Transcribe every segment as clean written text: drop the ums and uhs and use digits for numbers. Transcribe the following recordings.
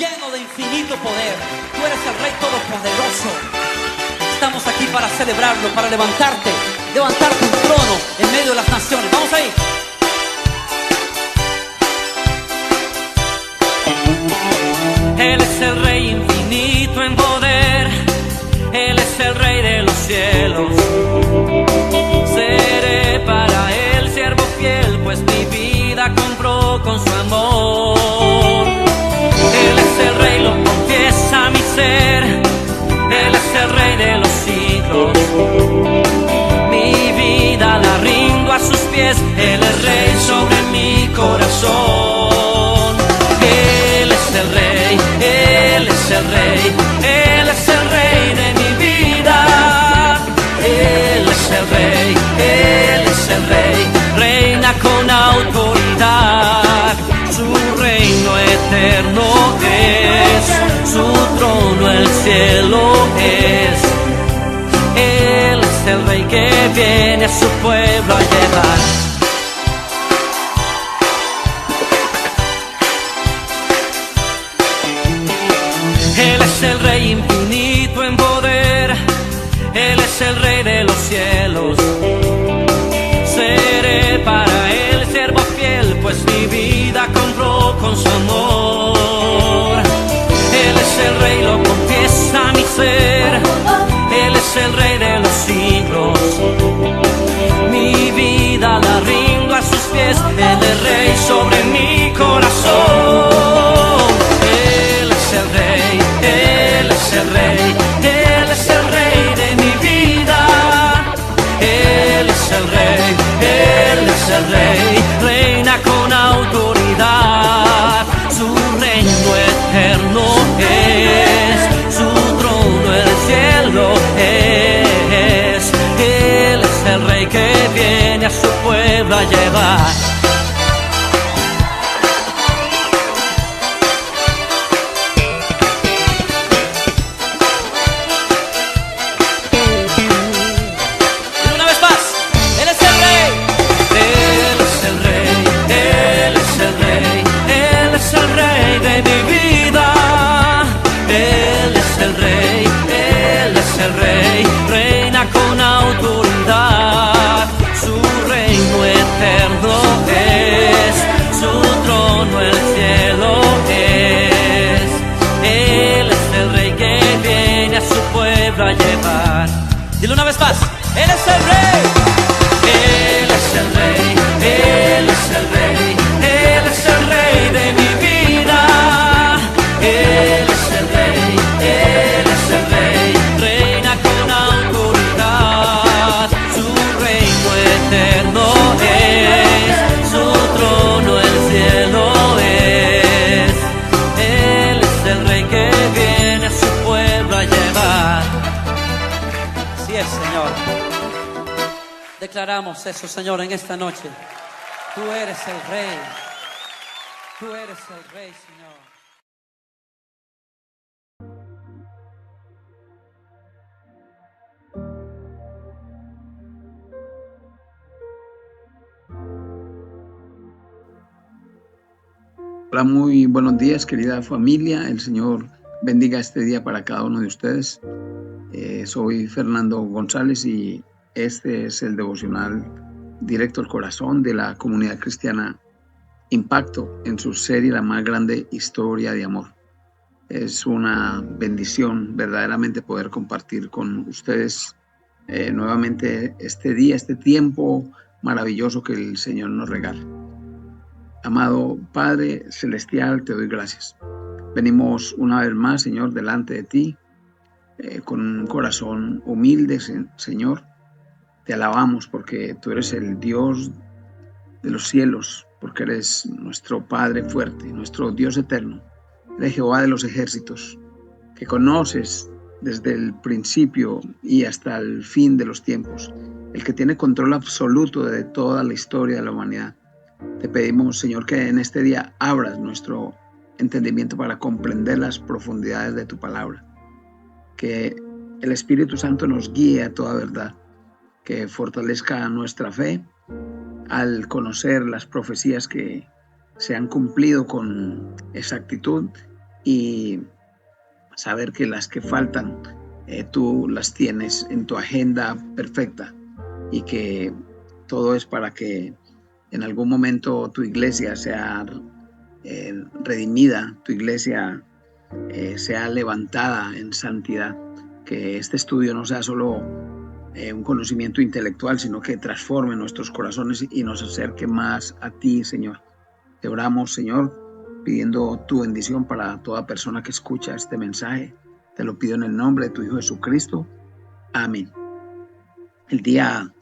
lleno de infinito poder. Tú eres el Rey Todopoderoso. Estamos aquí para celebrarlo, para levantarte un trono en medio de las naciones. Vamos ahí. Él es el Rey infinito en poder. Él es el Rey de los cielos. Seré para Él siervo fiel, pues mi vida compró con su amor. Él es el Rey, lo confiesa mi ser. Él es el Rey de los siglos. Mi vida la rindo a sus pies. Él es Rey sobre mi corazón. Él es el Rey, Él es el Rey, Él es el Rey de mi vida. Él es el Rey, Él es el Rey, reina con autoridad. Su reino eterno es, su trono el cielo es. Él es el Rey que viene a su pueblo a llevar. Él es el Rey infinito en poder. Él es el Rey de los cielos. Seré para Él siervo fiel, pues mi vida compró con su amor. Él es el Rey, lo confiesa mi ser. Él es el Rey de los siglos. Mi vida la rindo a sus pies. Él es Rey sobre mi corazón. Él es el Rey, Él es el Rey, Él es el Rey de mi vida. Él es el Rey, Él es el Rey, reina con autoridad. Su reino eterno es, su trono el cielo es. Él es el Rey que viene a su pueblo a llevar. A llevar. Dile una vez más. Él es el Rey. Él es el Rey. Él es el Rey. Él es el Rey de mi vida. Él es el Rey. Él es el Rey. Reina con autoridad. Su reino eterno es. Su trono el cielo es. Él es el Rey que viene a su pueblo a llevar. Así es, Señor. Declaramos eso, Señor, en esta noche. Tú eres el Rey. Tú eres el Rey, Señor. Hola, muy buenos días, querida familia. El Señor bendiga este día para cada uno de ustedes. Soy Fernando González y este es el devocional directo al corazón de la comunidad cristiana Impacto en su serie La más grande historia de amor. Es una bendición verdaderamente poder compartir con ustedes nuevamente este día, este tiempo maravilloso que el Señor nos regala. Amado Padre Celestial, te doy gracias. Venimos una vez más, Señor, delante de ti, con un corazón humilde, Señor. Te alabamos porque tú eres el Dios de los cielos, porque eres nuestro Padre fuerte, nuestro Dios eterno. Eres Jehová de los ejércitos, que conoces desde el principio y hasta el fin de los tiempos, el que tiene control absoluto de toda la historia de la humanidad. Te pedimos, Señor, que en este día abras nuestro entendimiento para comprender las profundidades de tu palabra. Que el Espíritu Santo nos guíe a toda verdad, que fortalezca nuestra fe al conocer las profecías que se han cumplido con exactitud y saber que las que faltan tú las tienes en tu agenda perfecta y que todo es para que en algún momento tu iglesia sea redimida, tu iglesia sea levantada en santidad, que este estudio no sea solo un conocimiento intelectual, sino que transforme nuestros corazones y nos acerque más a ti, Señor. Te oramos, Señor, pidiendo tu bendición para toda persona que escucha este mensaje. Te lo pido en el nombre de tu Hijo Jesucristo. Amén. El día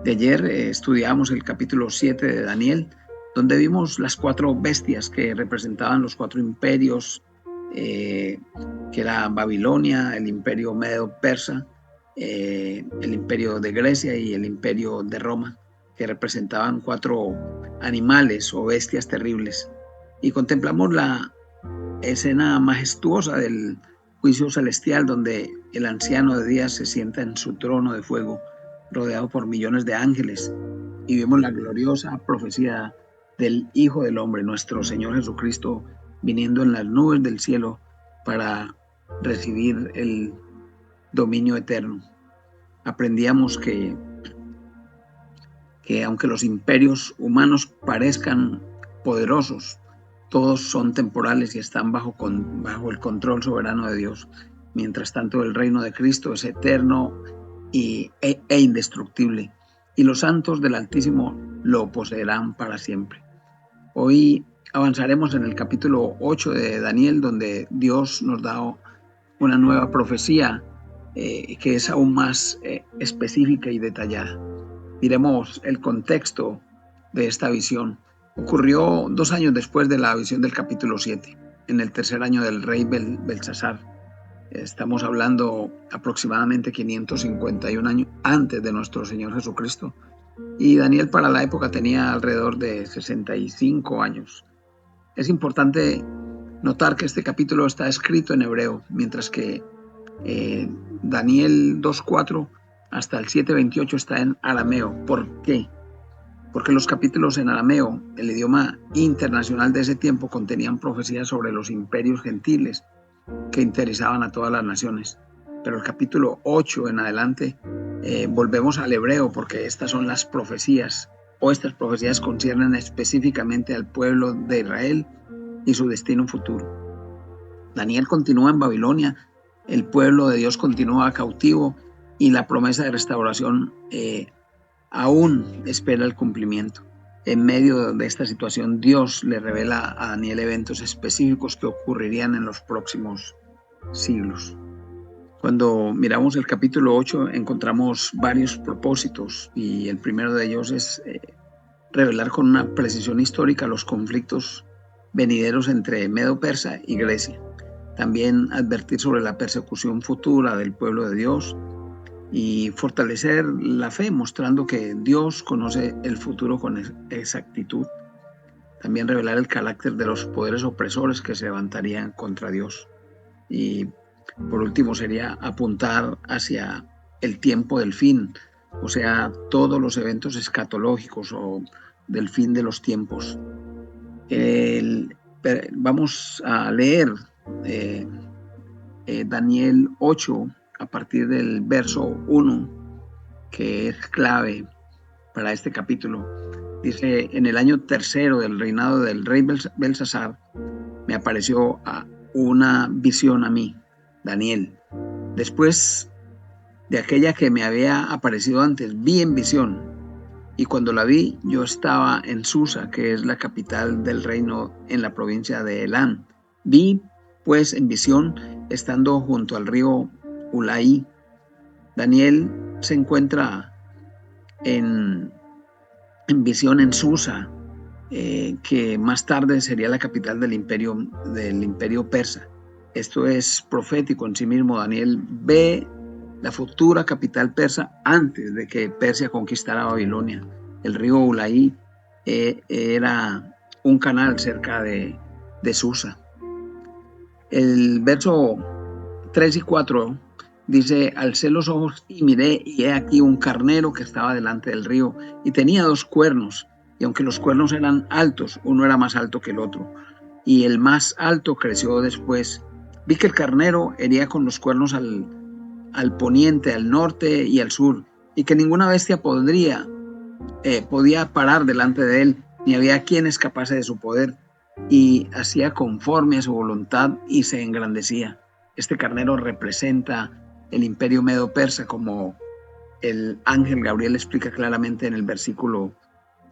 de ayer estudiamos el capítulo 7 de Daniel, donde vimos las 4 bestias que representaban los 4 imperios, que era Babilonia, el imperio medo-persa, el imperio de Grecia y el imperio de Roma, que representaban 4 animales o bestias terribles. Y contemplamos la escena majestuosa del juicio celestial, donde el anciano de días se sienta en su trono de fuego, rodeado por millones de ángeles, y vemos la gloriosa profecía del Hijo del Hombre, nuestro Señor Jesucristo, viniendo en las nubes del cielo para recibir el dominio eterno. Aprendíamos que aunque los imperios humanos parezcan poderosos, todos son temporales y están bajo el control soberano de Dios. Mientras tanto, el reino de Cristo es eterno e indestructible, y los santos del Altísimo lo poseerán para siempre. Hoy avanzaremos en el capítulo 8 de Daniel, donde Dios nos da una nueva profecía que es aún más específica y detallada. Miremos el contexto de esta visión. Ocurrió 2 años después de la visión del capítulo 7, en el tercer año del rey Belsasar. Estamos hablando aproximadamente 551 años antes de nuestro Señor Jesucristo. Y Daniel para la época tenía alrededor de 65 años. Es importante notar que este capítulo está escrito en hebreo, mientras que Daniel 2:4 hasta el 7:28 está en arameo. ¿Por qué? Porque los capítulos en arameo, el idioma internacional de ese tiempo, contenían profecías sobre los imperios gentiles que interesaban a todas las naciones. Pero el capítulo 8 en adelante volvemos al hebreo, porque estas son las profecías, o estas profecías conciernen específicamente al pueblo de Israel y su destino futuro. Daniel continúa en Babilonia, el pueblo de Dios continúa cautivo y la promesa de restauración aún espera el cumplimiento. En medio de esta situación, Dios le revela a Daniel eventos específicos que ocurrirían en los próximos siglos. Cuando miramos el capítulo 8 encontramos varios propósitos, y el primero de ellos es revelar con una precisión histórica los conflictos venideros entre Medo-Persa y Grecia. También advertir sobre la persecución futura del pueblo de Dios y fortalecer la fe, mostrando que Dios conoce el futuro con exactitud. También revelar el carácter de los poderes opresores que se levantarían contra Dios. Y por último sería apuntar hacia el tiempo del fin, o sea, todos los eventos escatológicos o del fin de los tiempos. Vamos a leer Daniel 8 a partir del verso 1, que es clave para este capítulo. Dice: en el año tercero del reinado del rey Belsasar, me apareció una visión a mí, Daniel. Después de aquella que me había aparecido antes, vi en visión, y cuando la vi, yo estaba en Susa, que es la capital del reino en la provincia de Elán. Vi, pues, en visión, estando junto al río Ulaí. Daniel se encuentra en visión en Susa, que más tarde sería la capital del imperio persa. Esto es profético en sí mismo. Daniel ve la futura capital persa antes de que Persia conquistara Babilonia. El río Ulaí era un canal cerca de Susa. El verso 3 y 4 dice: alcé los ojos y miré, y he aquí un carnero que estaba delante del río, y tenía 2 cuernos, y aunque los cuernos eran altos, uno era más alto que el otro. y el más alto creció después. Vi que el carnero hería con los cuernos al poniente, al norte y al sur, y que ninguna bestia podía parar delante de él, ni había quien escapase de su poder, y hacía conforme a su voluntad y se engrandecía. Este carnero representa el imperio medo-persa, como el ángel Gabriel explica claramente en el versículo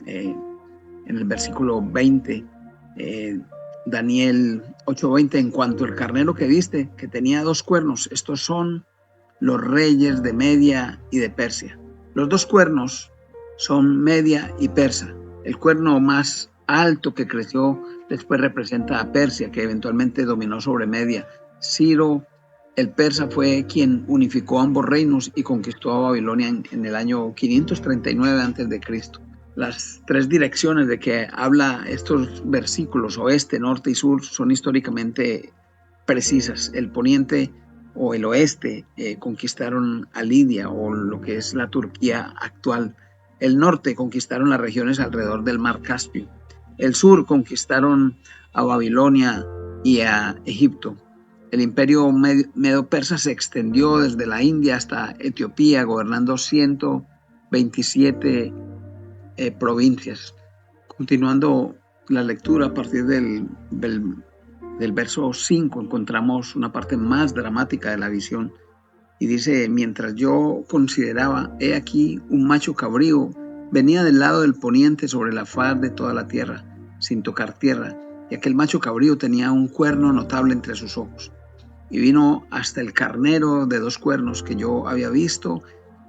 20, Daniel 8:20, en cuanto al carnero que viste, que tenía 2 cuernos, estos son los reyes de Media y de Persia. Los 2 cuernos son Media y Persa. El cuerno más alto que creció después representa a Persia, que eventualmente dominó sobre Media. Ciro el persa fue quien unificó ambos reinos y conquistó a Babilonia en el año 539 a.C. Las 3 direcciones de que habla estos versículos, oeste, norte y sur, son históricamente precisas. El poniente o el oeste conquistaron a Lidia, o lo que es la Turquía actual. El norte conquistaron las regiones alrededor del mar Caspio. El sur conquistaron a Babilonia y a Egipto. El imperio medo-persa se extendió desde la India hasta Etiopía, gobernando 127 provincias. Continuando la lectura, a partir del verso 5 encontramos una parte más dramática de la visión. Y dice: mientras yo consideraba, he aquí un macho cabrío venía del lado del poniente sobre la faz de toda la tierra, sin tocar tierra, y aquel macho cabrío tenía un cuerno notable entre sus ojos. Y vino hasta el carnero de 2 cuernos que yo había visto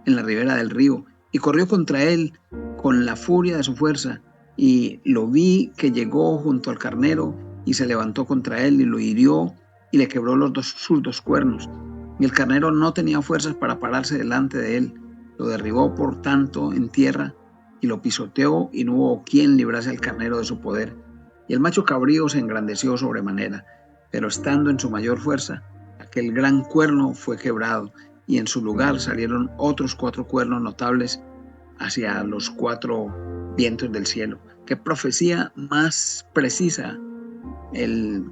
en la ribera del río, y corrió contra él con la furia de su fuerza, y lo vi que llegó junto al carnero, y se levantó contra él, y lo hirió, y le quebró sus 2 cuernos. Y el carnero no tenía fuerzas para pararse delante de él. Lo derribó, por tanto, en tierra, y lo pisoteó, y no hubo quien librase al carnero de su poder. Y el macho cabrío se engrandeció sobremanera, pero estando en su mayor fuerza, aquel gran cuerno fue quebrado, y en su lugar salieron otros 4 cuernos notables hacia los 4 vientos del cielo. Qué profecía más precisa. El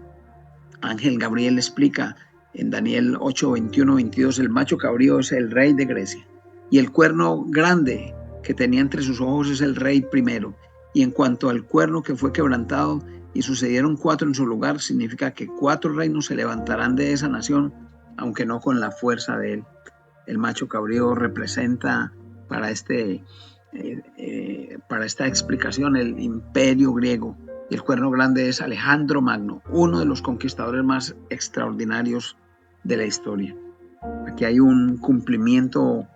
ángel Gabriel explica en Daniel 8, 21, 22, el macho cabrío es el rey de Grecia, y el cuerno grande que tenía entre sus ojos es el rey primero. Y en cuanto al cuerno que fue quebrantado, y sucedieron 4 en su lugar, significa que 4 reinos se levantarán de esa nación, aunque no con la fuerza de él. El macho cabrío representa para esta explicación el imperio griego, y el cuerno grande es Alejandro Magno, uno de los conquistadores más extraordinarios de la historia. Aquí hay un cumplimiento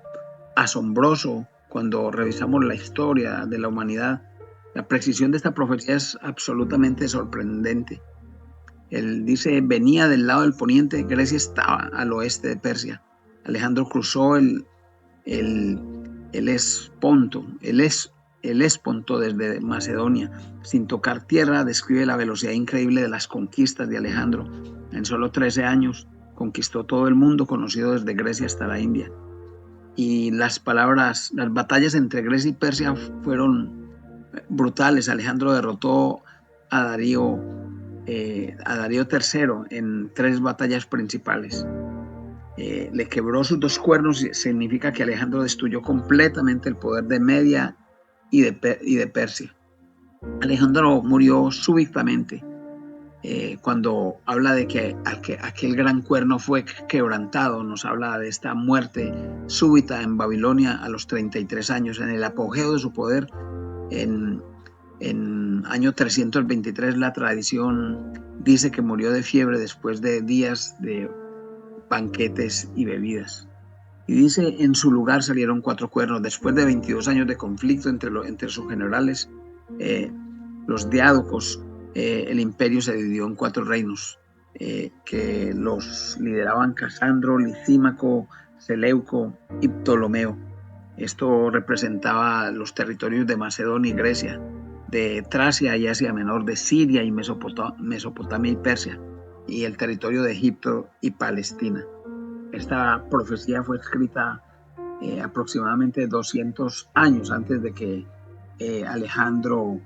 asombroso cuando revisamos la historia de la humanidad. La precisión de esta profecía es absolutamente sorprendente. Él dice: venía del lado del poniente, Grecia estaba al oeste de Persia. Alejandro cruzó el Esponto desde Macedonia, sin tocar tierra. Describe la velocidad increíble de las conquistas de Alejandro. En solo 13 años conquistó todo el mundo conocido desde Grecia hasta la India. Y las batallas entre Grecia y Persia fueron brutales. Alejandro derrotó a Darío III en 3 batallas principales. Le quebró sus 2 cuernos, y significa que Alejandro destruyó completamente el poder de Media y de Persia. Alejandro murió súbitamente. Cuando habla de que aquel gran cuerno fue quebrantado, nos habla de esta muerte súbita en Babilonia a los 33 años, en el apogeo de su poder. En año 323 la tradición dice que murió de fiebre después de días de banquetes y bebidas. Y dice: en su lugar salieron 4 cuernos. Después de 22 años de conflicto entre sus generales, los diádocos, el imperio se dividió en 4 reinos que los lideraban Casandro, Lisímaco, Seleuco y Ptolomeo. Esto representaba los territorios de Macedonia y Grecia, de Tracia y Asia Menor, de Siria y Mesopotamia y Persia, y el territorio de Egipto y Palestina. Esta profecía fue escrita aproximadamente 200 años antes de que Alejandro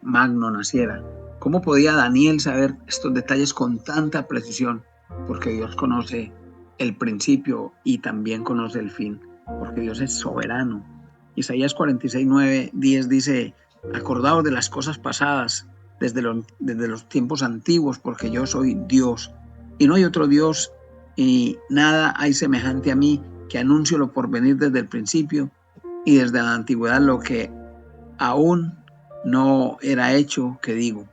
Magno naciera. ¿Cómo podía Daniel saber estos detalles con tanta precisión? Porque Dios conoce el principio y también conoce el fin, porque Dios es soberano. Isaías 46:9-10 dice: acordaos de las cosas pasadas desde los tiempos antiguos, porque yo soy Dios y no hay otro Dios, y nada hay semejante a mí, que anuncio lo por venir desde el principio y desde la antigüedad lo que aún no era hecho, que digo,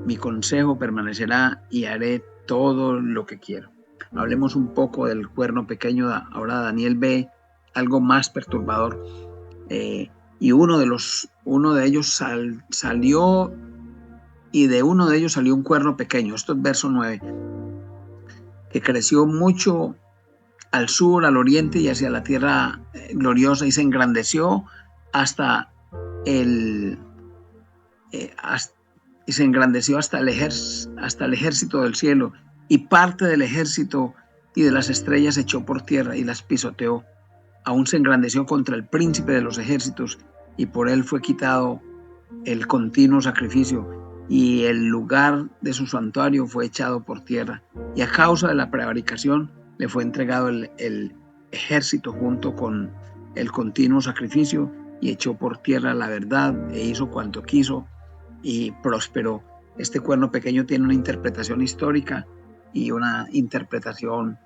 mi consejo permanecerá y haré todo lo que quiero. Hablemos un poco del cuerno pequeño. Ahora Daniel ve algo más perturbador. Y uno de ellos salió, y de uno de ellos salió un cuerno pequeño. Esto es verso 9, que creció mucho al sur, al oriente y hacia la tierra gloriosa, y se engrandeció hasta el y se engrandeció hasta el ejército del cielo, y parte del ejército y de las estrellas echó por tierra y las pisoteó. Aún se engrandeció contra el príncipe de los ejércitos, y por él fue quitado el continuo sacrificio, y el lugar de su santuario fue echado por tierra. Y a causa de la prevaricación le fue entregado el ejército junto con el continuo sacrificio, y echó por tierra la verdad e hizo cuanto quiso y prosperó. Este cuerno pequeño tiene una interpretación histórica y una interpretación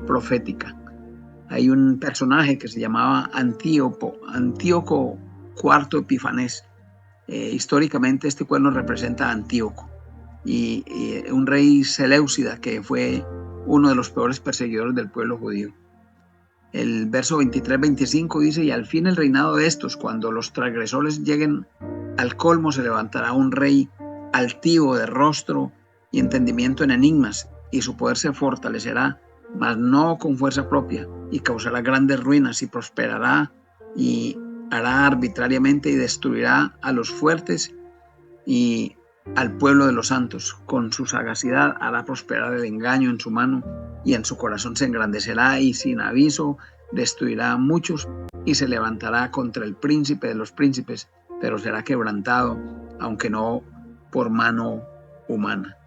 profética. Hay un personaje que se llamaba Antíoco IV Epifanés. Históricamente este cuerno representa a Antíoco, y un rey Seleucida que fue uno de los peores perseguidores del pueblo judío. El verso 23-25 dice: y al fin el reinado de estos, cuando los transgresores lleguen al colmo, se levantará un rey altivo de rostro y entendimiento en enigmas, y su poder se fortalecerá, mas no con fuerza propia, y causará grandes ruinas, y prosperará, y hará arbitrariamente, y destruirá a los fuertes y al pueblo de los santos. Con su sagacidad hará prosperar el engaño en su mano, y en su corazón se engrandecerá, y sin aviso destruirá a muchos, y se levantará contra el príncipe de los príncipes, pero será quebrantado, aunque no por mano humana.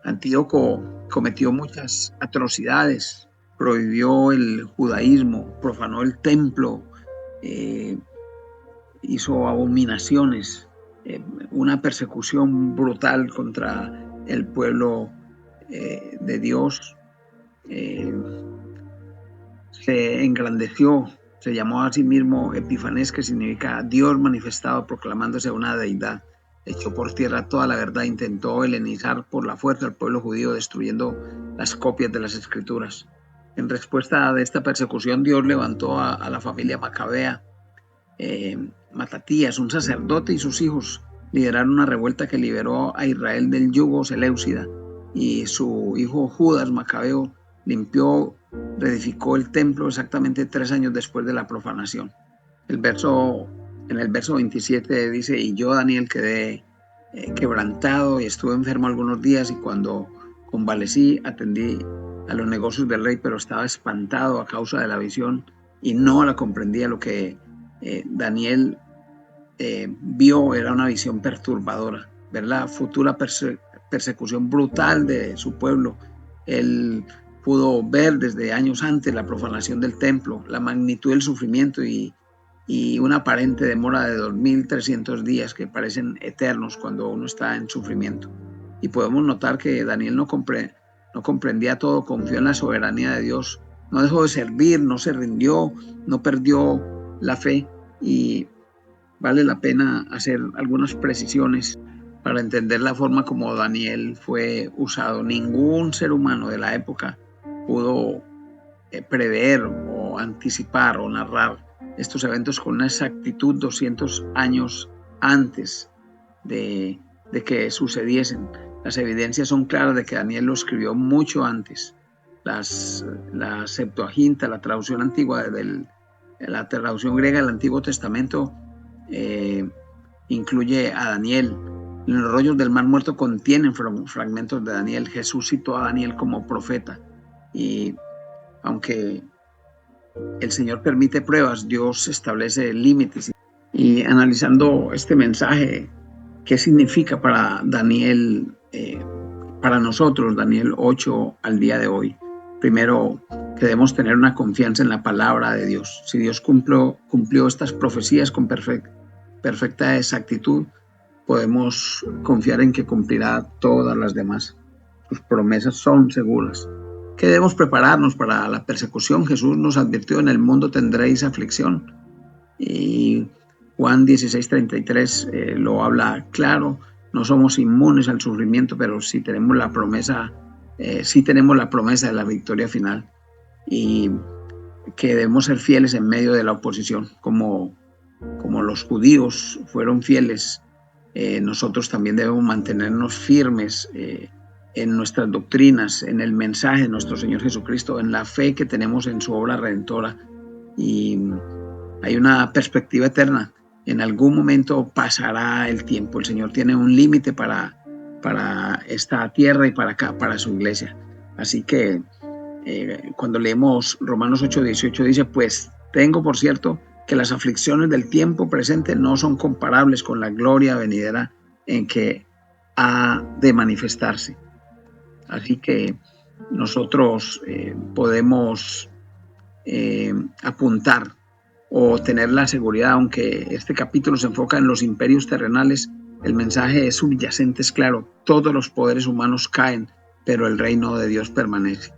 Antíoco cometió muchas atrocidades, prohibió el judaísmo, profanó el templo, hizo abominaciones, una persecución brutal contra el pueblo de Dios. Se engrandeció, se llamó a sí mismo Epifanés, que significa Dios manifestado, proclamándose una deidad. Echó por tierra toda la verdad, intentó helenizar por la fuerza al pueblo judío, destruyendo las copias de las escrituras. En respuesta a esta persecución, Dios levantó a la familia Macabea. Matatías, un sacerdote, y sus hijos lideraron una revuelta que liberó a Israel del yugo seleucida, y su hijo Judas Macabeo reedificó el templo exactamente 3 años después de la profanación. En el verso 27 dice: y yo, Daniel, quedé quebrantado y estuve enfermo algunos días, y cuando convalecí atendí a los negocios del rey, pero estaba espantado a causa de la visión y no la comprendía. Lo que Daniel vio era una visión perturbadora, ver la futura persecución brutal de su pueblo. Él pudo ver desde años antes la profanación del templo, la magnitud del sufrimiento y una aparente demora de 2300 días que parecen eternos cuando uno está en sufrimiento. Y podemos notar que Daniel no comprendía todo, confió en la soberanía de Dios, no dejó de servir, no se rindió, no perdió la fe. Y vale la pena hacer algunas precisiones para entender la forma como Daniel fue usado. Ningún ser humano de la época pudo prever o anticipar o narrar estos eventos con una exactitud 200 años antes de que sucediesen. Las evidencias son claras de que Daniel lo escribió mucho antes. La Septuaginta, la traducción antigua la traducción griega del Antiguo Testamento, incluye a Daniel. Los rollos del Mar Muerto contienen fragmentos de Daniel. Jesús citó a Daniel como profeta, y aunque el Señor permite pruebas, Dios establece límites. Y analizando este mensaje, ¿Qué significa para Daniel, para nosotros, Daniel 8 al día de hoy? Primero, que debemos tener una confianza en la palabra de Dios. Si Dios cumplió estas profecías con perfecta exactitud, podemos confiar en que cumplirá todas las demás. Sus promesas son seguras. Que debemos prepararnos para la persecución. Jesús nos advirtió: en el mundo tendréis aflicción. Y Juan 16:33 lo habla claro. No somos inmunes al sufrimiento, pero sí tenemos la promesa de la victoria final, y que debemos ser fieles en medio de la oposición, como los judíos fueron fieles. Nosotros también debemos mantenernos firmes en nuestras doctrinas, en el mensaje de nuestro Señor Jesucristo, en la fe que tenemos en su obra redentora. Y hay una perspectiva eterna. En algún momento pasará el tiempo. El Señor tiene un límite para esta tierra y para acá, para su iglesia. Así que cuando leemos Romanos 8:18, dice: pues tengo por cierto que las aflicciones del tiempo presente no son comparables con la gloria venidera en que ha de manifestarse. Así que nosotros podemos apuntar o tener la seguridad. Aunque este capítulo se enfoca en los imperios terrenales, el mensaje subyacente es claro: todos los poderes humanos caen, pero el reino de Dios permanece.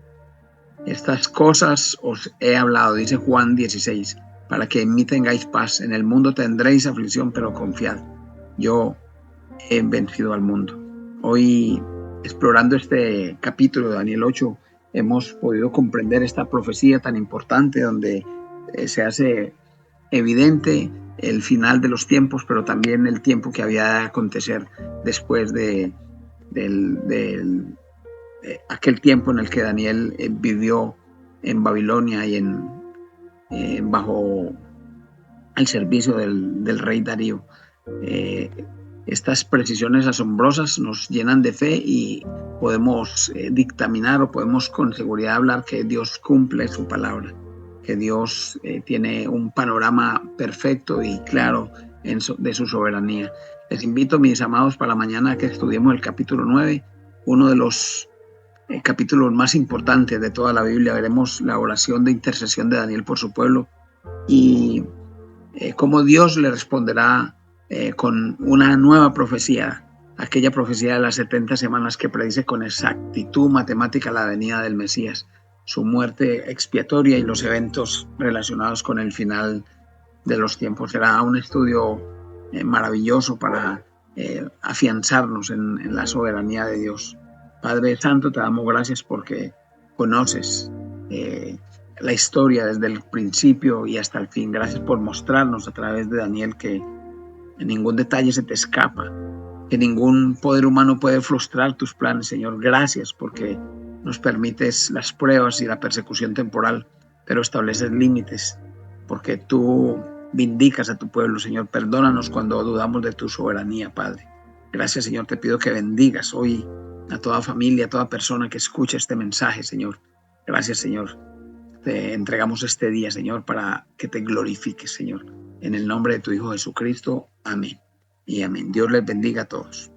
Estas cosas os he hablado, dice Juan 16, para que en mí tengáis paz. En el mundo tendréis aflicción, pero confiad, yo he vencido al mundo. Hoy, explorando este capítulo de Daniel 8, hemos podido comprender esta profecía tan importante, donde se hace evidente el final de los tiempos, pero también el tiempo que había de acontecer después de aquel tiempo en el que Daniel vivió en Babilonia y bajo el servicio del rey Darío. Estas precisiones asombrosas nos llenan de fe y podemos dictaminar, o podemos con seguridad hablar que Dios cumple su palabra, que Dios tiene un panorama perfecto y claro de su soberanía. Les invito, mis amados, para mañana que estudiemos el capítulo 9, uno de los capítulos más importantes de toda la Biblia. Veremos la oración de intercesión de Daniel por su pueblo y cómo Dios le responderá con una nueva profecía, aquella profecía de las 70 semanas que predice con exactitud matemática la venida del Mesías, su muerte expiatoria y los eventos relacionados con el final de los tiempos. Será un estudio maravilloso para afianzarnos en la soberanía de Dios. Padre Santo, te damos gracias porque conoces la historia desde el principio y hasta el fin. Gracias por mostrarnos a través de Daniel que ningún detalle se te escapa, que ningún poder humano puede frustrar tus planes, Señor. Gracias porque nos permites las pruebas y la persecución temporal, pero estableces límites, porque tú vindicas a tu pueblo, Señor. Perdónanos cuando dudamos de tu soberanía, Padre. Gracias, Señor. Te pido que bendigas hoy a toda familia, a toda persona que escuche este mensaje, Señor. Gracias, Señor. Te entregamos este día, Señor, para que te glorifiques, Señor. En el nombre de tu Hijo Jesucristo. Amén y amén. Dios les bendiga a todos.